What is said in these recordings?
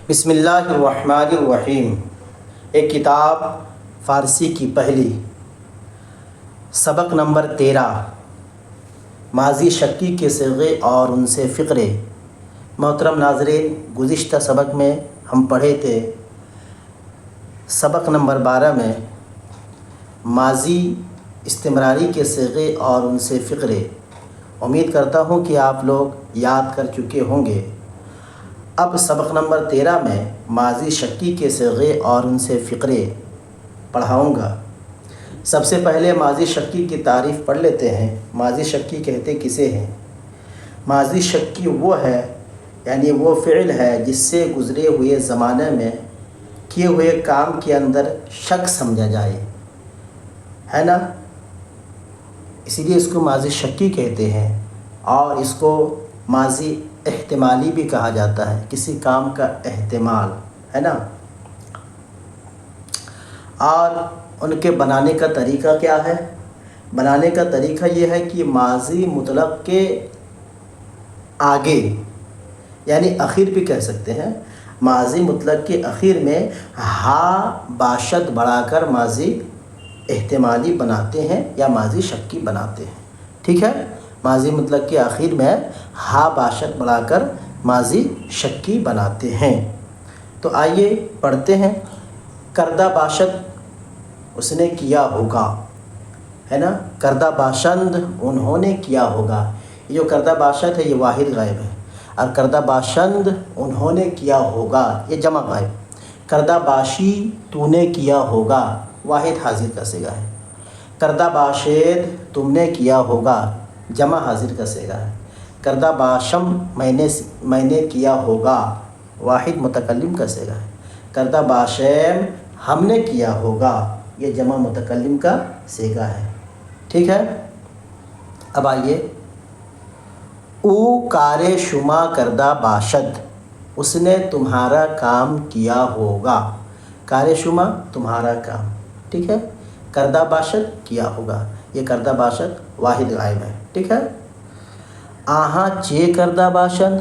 بسم اللہ الرحمن الرحیم۔ ایک کتاب فارسی کی پہلی، سبق نمبر 13، ماضی شکی کے صیغے اور ان سے فقرے۔ محترم ناظرین، گزشتہ سبق میں ہم پڑھے تھے سبق نمبر 12 میں ماضی استمراری کے صیغے اور ان سے فقرے۔ امید کرتا ہوں کہ آپ لوگ یاد کر چکے ہوں گے۔ اب سبق نمبر 13 میں ماضی شکی کے صیغے اور ان سے فقرے پڑھاؤں گا۔ سب سے پہلے ماضی شکی کی تعریف پڑھ لیتے ہیں۔ ماضی شکی کہتے کسے ہیں؟ ماضی شکی وہ ہے، یعنی وہ فعل ہے جس سے گزرے ہوئے زمانے میں کیے ہوئے کام کے اندر شک سمجھا جائے، ہے نا؟ اسی لیے اس کو ماضی شکی کہتے ہیں، اور اس کو ماضی احتمالی بھی کہا جاتا ہے، کسی کام کا احتمال، ہے نا؟ اور ان کے بنانے کا طریقہ کیا ہے؟ بنانے کا طریقہ یہ ہے کہ ماضی مطلق کے آگے، یعنی اخیر بھی کہہ سکتے ہیں، ماضی مطلق کے اخیر میں ہا باشد بڑھا کر ماضی احتمالی بناتے ہیں یا ماضی شکی بناتے ہیں، ٹھیک ہے؟ ماضی مطلق کے آخر میں ہا باشد بڑھا کر ماضی شکی بناتے ہیں۔ تو آئیے پڑھتے ہیں۔ کردہ باشد اس نے کیا ہوگا، ہے نا؟ کردہ باشند انہوں نے کیا ہوگا۔ یہ جو کردہ باشد ہے یہ واحد غائب ہے، اور کردہ باشند انہوں نے کیا ہوگا یہ جمع غائب۔ کردہ باشی تو نے کیا ہوگا واحد حاضر کا صیغہ ہے۔ کردہ باشید تم نے کیا ہوگا جمع حاضر کا صیغہ ہے۔ کردہ باشم میں نے کیا ہوگا واحد متکلم کا صیغہ ہے۔ کردہ باشیم ہم نے کیا ہوگا یہ جمع متکلم کا صیغہ ہے، ٹھیک ہے؟ اب آئیے، او کار شما کردہ باشد اس نے تمہارا کام کیا ہوگا۔ کار شما تمہارا کام، ٹھیک ہے؟ کردہ باشد کیا ہوگا، یہ کردہ باشد واحد غائب ہے، ٹھیک ہے؟ آہاں چے کردہ باشند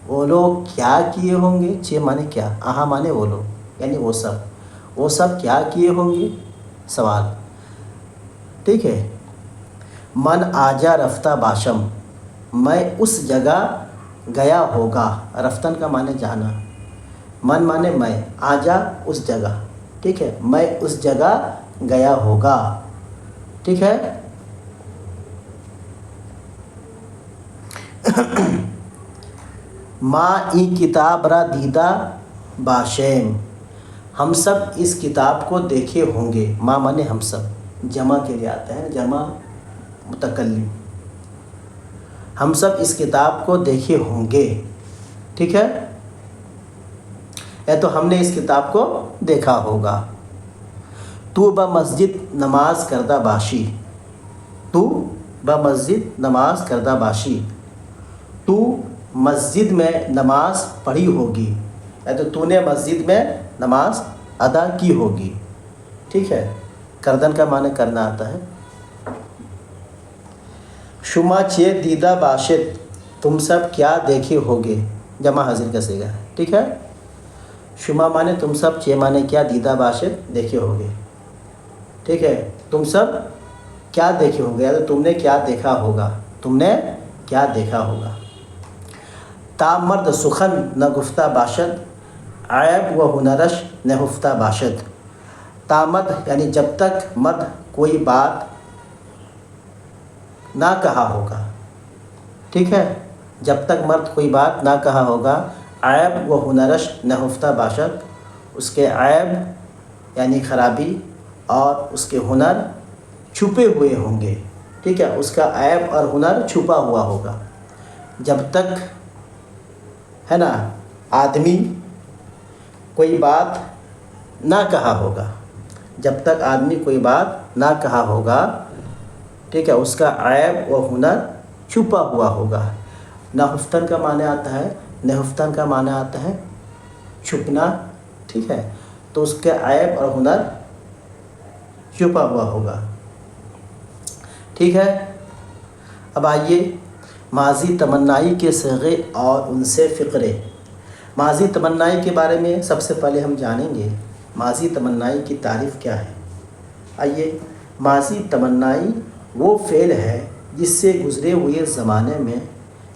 وہ لوگ کیا کیے ہوں گے۔ چے مانے کیا، آہاں مانے وہ لوگ، یعنی وہ سب کیا کیے ہوں گے، سوال، ٹھیک ہے؟ من آجا رفتہ باشم میں اس جگہ گیا ہوگا۔ رفتن کا معنی جانا، من مانے میں، آجا اس جگہ، ٹھیک ہے؟ میں اس جگہ گیا ہوگا، ٹھیک ہے؟ ما ای کتاب را دیدہ باشیم ہم سب اس کتاب کو دیکھے ہوں گے۔ ما مانے ہم سب، جمع کے لیے آتا ہے، جمع متکلم۔ ہم سب اس کتاب کو دیکھے ہوں گے، ٹھیک ہے؟ یا تو ہم نے اس کتاب کو دیکھا ہوگا۔ تو بمسجد نماز کردہ باشی، تو بمسجد نماز کردہ باشی، تو مسجد میں نماز پڑھی ہوگی، یا تو نے مسجد میں نماز ادا کی ہوگی، ٹھیک ہے؟ کردن کا معنی کرنا آتا ہے۔ شما چے دیدہ باشد تم سب کیا دیکھے ہوگے، جمع حاضر کا صیغہ ہے، ٹھیک ہے؟ شما مانے تم سب، چے مانے کیا، دیدہ باشد دیکھے ہوگے، ٹھیک ہے؟ تم سب کیا دیکھے ہوں گے، یا تو تم نے کیا دیکھا ہوگا، تم نے کیا دیکھا ہوگا۔ تا مرد سخن نہ گفتہ باشد عیب و ہنرش نہفتہ باشد۔ تا مرد یعنی جب تک مرد کوئی بات نہ کہا ہوگا، ٹھیک ہے؟ جب تک مرد کوئی بات نہ کہا ہوگا، عیب و ہنرش نہفتہ باشد اس کے عیب یعنی خرابی اور اس کے ہنر چھپے ہوئے ہوں گے، ٹھیک ہے؟ اس کا عیب اور ہنر چھپا ہوا ہوگا۔ جب تک، ہے نا، آدمی کوئی بات نہ کہا ہوگا، جب تک آدمی کوئی بات نہ کہا ہوگا، ٹھیک ہے، اس کا عیب و ہنر چھپا ہوا ہوگا۔ نہفتن کا معنی آتا ہے، نہفتن کا معنی آتا ہے چھپنا، ٹھیک ہے؟ تو اس کے عیب اور ہنر چھپا ہوا ہوگا، ٹھیک ہے؟ اب آئیے ماضی تمنائی کے صیغے اور ان سے فقرے۔ ماضی تمنائی کے بارے میں سب سے پہلے ہم جانیں گے ماضی تمنائی کی تعریف کیا ہے۔ آئیے، ماضی تمنائی وہ فعل ہے جس سے گزرے ہوئے زمانے میں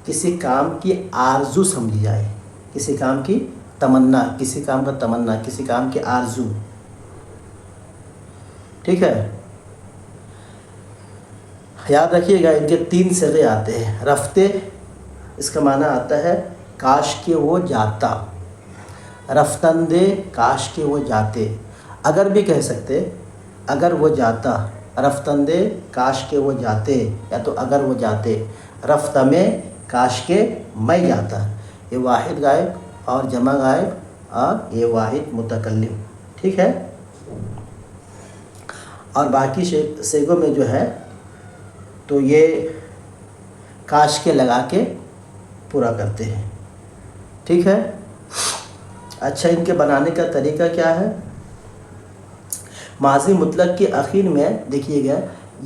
کسی کام کی آرزو سمجھی جائے، کسی کام کی تمنا، کسی کام کا تمنا، کسی کام کی آرزو، ٹھیک ہے۔ یاد رکھیے گا ان کے 3 صیغے آتے ہیں۔ رفتے، اس کا معنی آتا ہے کاش کہ وہ جاتا، رفتندے کاش کہ وہ جاتے، اگر بھی کہہ سکتے اگر وہ جاتا، رفتندے کاش کہ وہ جاتے، یا تو اگر وہ جاتے، رفت میں کاش کہ میں جاتا۔ یہ واحد غائب اور جمع غائب اور یہ واحد متکلم، ٹھیک ہے۔ اور باقی صیغوں میں جو ہے تو یہ کاش کے لگا کے پورا کرتے ہیں، ٹھیک ہے۔ اچھا، ان کے بنانے کا طریقہ کیا ہے؟ ماضی مطلق کے آخر میں دیکھیے گا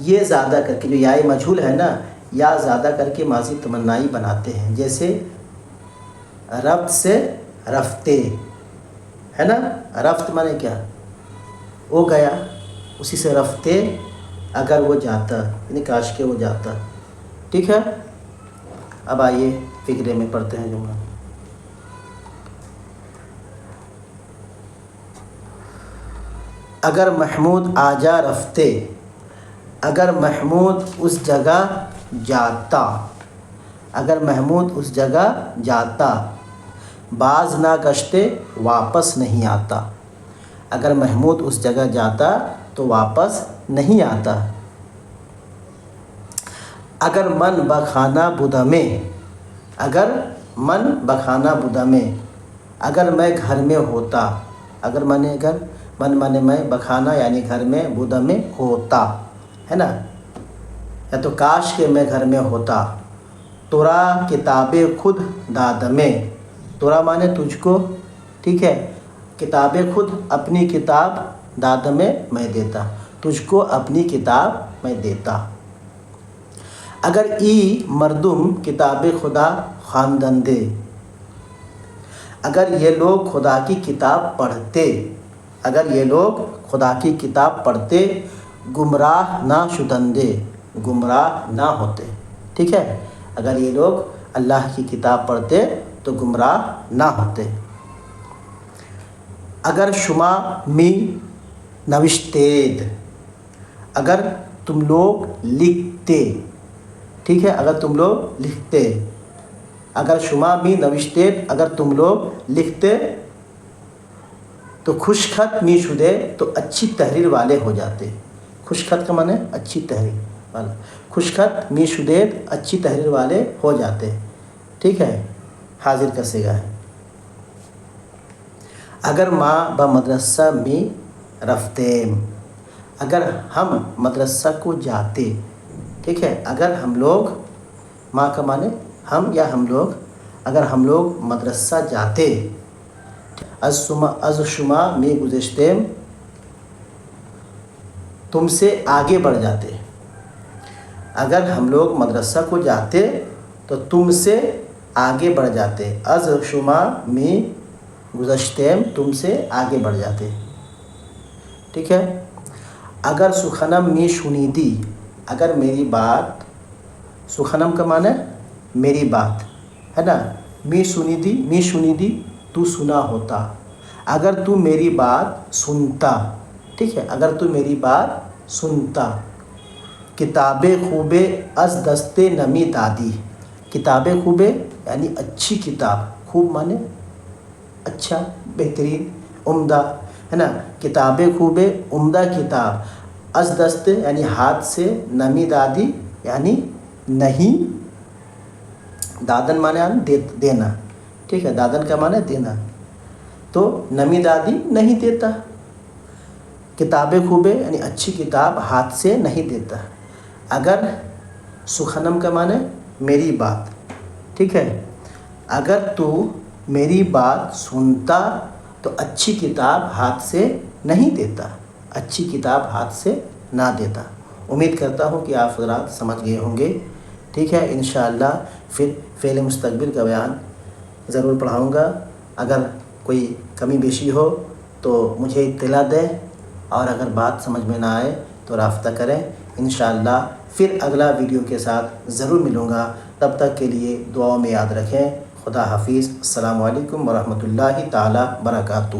یہ زیادہ کر کے، جو یا مجہول ہے نا، یا زیادہ کر کے ماضی تمنائی بناتے ہیں، جیسے رفت سے رفتے ہے نا، رفت مانے کیا؟ وہ گیا، اسی سے رفتے اگر وہ جاتا، یعنی کاش کہ وہ جاتا، ٹھیک ہے۔ اب آئیے فقرے میں پڑھتے ہیں جملہ۔ اگر محمود آ جا رفتے، اگر محمود اس جگہ جاتا، اگر محمود اس جگہ جاتا، باز نہ گشتے واپس نہیں آتا، اگر محمود اس جگہ جاتا تو واپس نہیں آتا۔ اگر من بخانہ بدمے، اگر من بخانہ بدمے، اگر میں گھر میں ہوتا، اگر من مانے میں، بخانہ یعنی گھر میں، بدمے ہوتا ہے نا، یا تو کاش کہ میں گھر میں ہوتا۔ ترا کتاب خود دادمے، ترا مانے تجھ کو، ٹھیک ہے، کتاب خود اپنی کتاب، دادمے میں دیتا، تجھ کو اپنی کتاب میں دیتا۔ اگر ای مردم کتاب خدا خواندندے، اگر یہ لوگ خدا کی کتاب پڑھتے، اگر یہ لوگ خدا کی کتاب پڑھتے، گمراہ نہ شدندے، گمراہ نہ ہوتے، ٹھیک ہے، اگر یہ لوگ اللہ کی کتاب پڑھتے تو گمراہ نہ ہوتے۔ اگر شما می نوشتید، اگر تم لوگ لکھتے، ٹھیک ہے، اگر تم لوگ لکھتے، اگر شما می نوشتید، اگر تم لوگ لکھتے تو خوش خط می شدے، تو اچھی تحریر والے ہو جاتے۔ خوش خط کا معنی اچھی تحریر والا، خوش خط می شدید، اچھی تحریر والے ہو جاتے، ٹھیک ہے، حاضر کا صیغہ ہے۔ اگر ماں بمدرسہ می رفتیم، اگر ہم مدرسہ کو جاتے، ٹھیک ہے، اگر ہم لوگ، ماں کا معنی ہم یا ہم لوگ، اگر ہم لوگ مدرسہ جاتے، از شما می گذشتیم، تم سے آگے بڑھ جاتے، اگر ہم لوگ مدرسہ کو جاتے تو تم سے آگے بڑھ جاتے، از شما می گذشتیم، تم سے آگے بڑھ جاتے، ٹھیک ہے۔ اگر سخنم می شنیدی، اگر میری بات، سخنم کا معنی میری بات ہے نا، می شنیدی، می شنیدی تو سنا ہوتا، اگر تو میری بات سنتا، ٹھیک ہے، اگر تو میری بات سنتا۔ کتاب خوبے از دستے نمی دادی، کتاب خوبے یعنی اچھی کتاب، خوب مانے اچھا، بہترین، عمدہ ہے نا، کتاب خوبے عمدہ کتاب، از دستے یعنی ہاتھ سے، نمی دادی یعنی نہیں، دادن مانے دینا، ٹھیک ہے، دادن کا معنی دینا، تو نمی دادی نہیں دیتا، کتاب خوبے یعنی اچھی کتاب ہاتھ سے نہیں دیتا۔ اگر سخنم کا معنی میری بات، ٹھیک ہے، اگر تو میری بات سنتا تو اچھی کتاب ہاتھ سے نہیں دیتا، اچھی کتاب ہاتھ سے نہ دیتا۔ امید کرتا ہوں کہ آپ حضرات سمجھ گئے ہوں گے، ٹھیک ہے۔ انشاءاللہ پھر فعل مستقبل کا بیان ضرور پڑھاؤں گا۔ اگر کوئی کمی بیشی ہو تو مجھے اطلاع دیں، اور اگر بات سمجھ میں نہ آئے تو رابطہ کریں۔ انشاءاللہ پھر اگلا ویڈیو کے ساتھ ضرور ملوں گا، تب تک کے لیے دعاؤں میں یاد رکھیں۔ خدا حافظ۔ السلام علیکم ورحمۃ اللہ تعالی وبرکاتہ۔